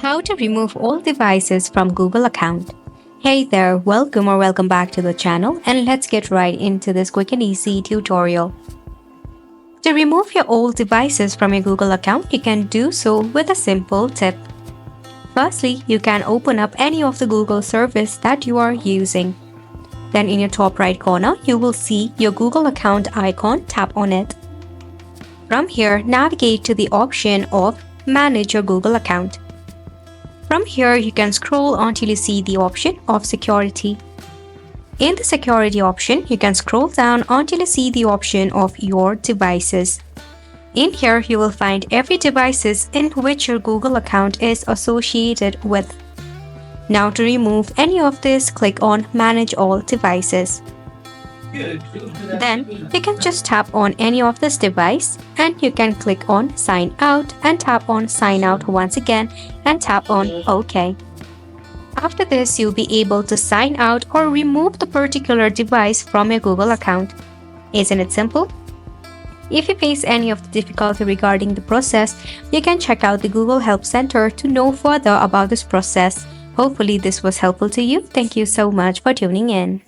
How to remove all devices from Google account. Hey there, welcome back to the channel, and let's get right into this quick and easy tutorial. To remove your old devices from your Google account, you can do so with a simple tip. Firstly, you can open up any of the Google service that you are using. Then in your top right corner, you will see your Google account icon. Tap on it. From here, navigate to the option of Manage your Google account. From here, you can scroll until you see the option of Security. In the Security option, you can scroll down until you see the option of Your devices. In here, you will find every devices in which your Google account is associated with. Now to remove any of this, click on Manage All Devices. Then you can just tap on any of this device and you can click on Sign Out and tap on Sign Out once again and tap on OK. After this, you'll be able to sign out or remove the particular device from your Google account. Isn't it simple? If you face any of the difficulty regarding the process, you can check out the Google Help Center to know further about this process. Hopefully this was helpful to you. Thank you so much for tuning in.